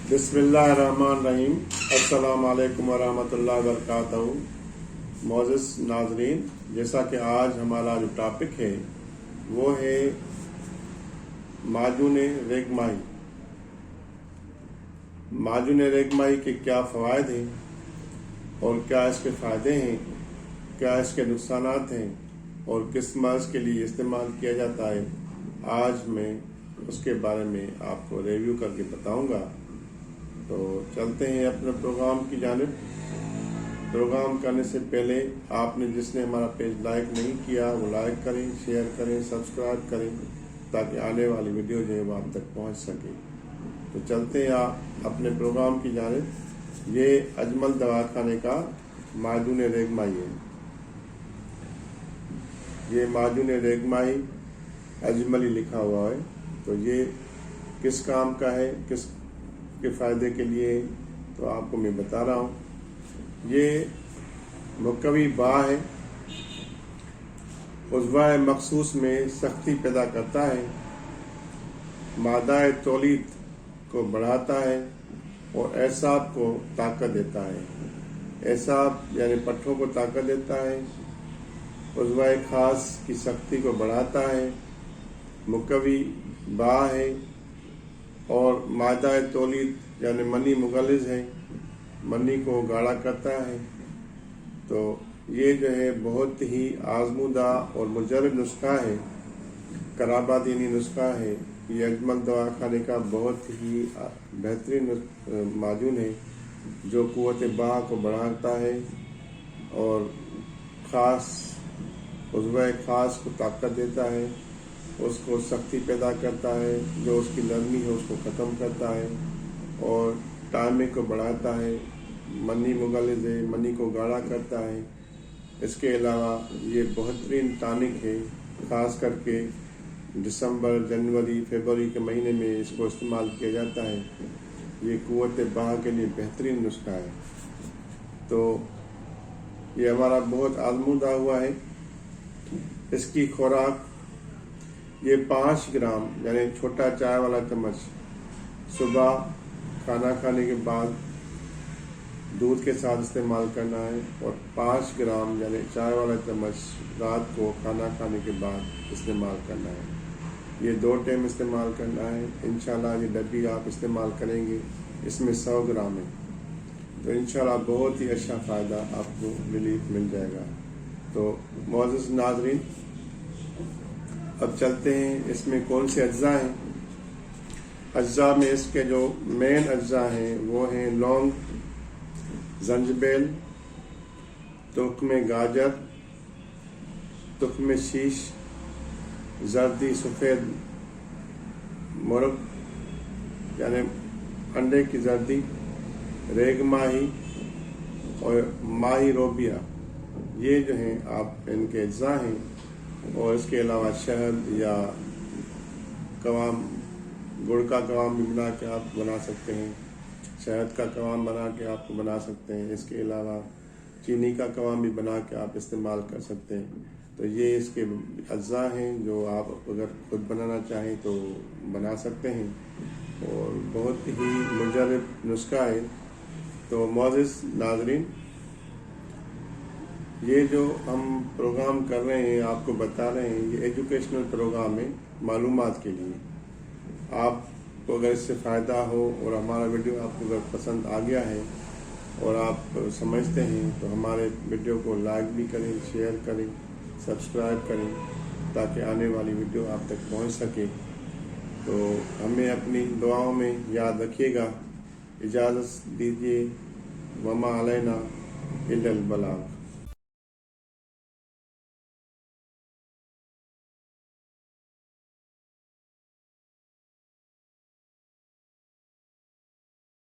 बिस्मिल्लाहिर्रहमानिर्रहीम। अस्सलाम वालेकुम वरहमतुल्लाहि वबरकातुहू। मोअज़्ज़िज़ नाज़रीन, जैसा कि आज हमारा जो टॉपिक है वो है माजून रेगमाही। माजून रेगमाही के क्या फ़वाइद हैं और क्या इसके फ़ायदे हैं, क्या इसके नुकसानात हैं और किस मर्ज़ के लिए इस्तेमाल किया जाता है, आज मैं उसके बारे में आपको रिव्यू करके बताऊंगा। तो चलते हैं अपने प्रोग्राम की जानिब। प्रोग्राम करने से पहले आपने जिसने हमारा पेज लाइक नहीं किया वो लाइक करें, शेयर करें, सब्सक्राइब करें ताकि आने वाली वीडियो जो है वो आप तक पहुंच सके। तो चलते हैं आप अपने प्रोग्राम की जानिब। ये अजमल दवाखाने का माजून रेगमाही है। ये माजून रेगमाही अजमली लिखा हुआ है। तो ये किस काम का है, किस के फ़ायदे के लिए, तो आपको मैं बता रहा हूँ। ये मुकवी बा है, उज़्वा मखसूस में सख्ती पैदा करता है, मादा तौलीद को बढ़ाता है और एसाब को ताकत देता है। एसाब यानी पट्ठों को ताकत देता है, उज़्वा खास की सख्ती को बढ़ाता है, मुकवी बा है और मादा तौलीद यानी मनी मुगलिज़ है, मनी को गाढ़ा करता है। तो ये जो है बहुत ही आजमूदा और मुजर्रब नुस्खा है, कराबादीनी नुस्खा है। ये अजमल दवाखाने का बहुत ही बेहतरीन माजून है जो क़ुव्वत बा को बढ़ाता है और ख़ास उज़्वा खास को ताकत देता है, उसको सख्ती पैदा करता है, जो उसकी नरमी है उसको ख़त्म करता है और टाइमे को बढ़ाता है, मनी मुगलिज़ है, मनी को गाढ़ा करता है। इसके अलावा ये बेहतरीन टॉनिक है, ख़ास करके दिसंबर, जनवरी, फरवरी के महीने में इसको इस्तेमाल किया जाता है। ये क़ुव्वत बा के लिए बेहतरीन नुस्खा है। तो ये हमारा बहुत आजमूदा हुआ है। इसकी खुराक ये 5 ग्राम यानी छोटा चाय वाला चम्मच सुबह खाना खाने के बाद दूध के साथ इस्तेमाल करना है और 5 ग्राम यानी चाय वाला चम्मच रात को खाना खाने के बाद इस्तेमाल करना है। ये 2 टाइम इस्तेमाल करना है। इंशाल्लाह ये डब्बी आप इस्तेमाल करेंगे, इसमें 100 ग्राम है, तो इंशाल्लाह बहुत ही अच्छा फ़ायदा आपको रिलीफ मिल जाएगा। तो मुअज़्ज़िज़ नाज़रीन, अब चलते हैं इसमें कौन से अज्जा हैं। अज्जा में इसके जो मेन अज्जा हैं वो हैं लौंग, जंजबेल, तुख्म गाजर, तुख्म शीश, जर्दी सफ़ेद मुर्ग यानी अंडे की जर्दी, रेगमाही और माही रोबिया, ये जो हैं आप इनके अज्जा हैं। और इसके अलावा शहद या कवाम, गुड़ का कवाम भी बना के आप बना सकते हैं, शहद का कवाम बना के आप बना सकते हैं। इसके अलावा चीनी का कवाम भी बना के आप इस्तेमाल कर सकते हैं। तो ये इसके अज्जा हैं जो आप अगर खुद बनाना चाहें तो बना सकते हैं और बहुत ही मुजर्रब नुस्खा है। तो मुअज़्ज़िज़ नाज़रीन, ये जो हम प्रोग्राम कर रहे हैं, आपको बता रहे हैं, ये एजुकेशनल प्रोग्राम है मालूमात के लिए। आपको अगर इससे फ़ायदा हो और हमारा वीडियो आपको अगर पसंद आ गया है और आप समझते हैं तो हमारे वीडियो को लाइक भी करें, शेयर करें, सब्सक्राइब करें ताकि आने वाली वीडियो आप तक पहुंच सके। तो हमें अपनी दुआओं में याद रखिएगा। इजाज़त दीजिए। वमा अलैना इल्लल बलाग।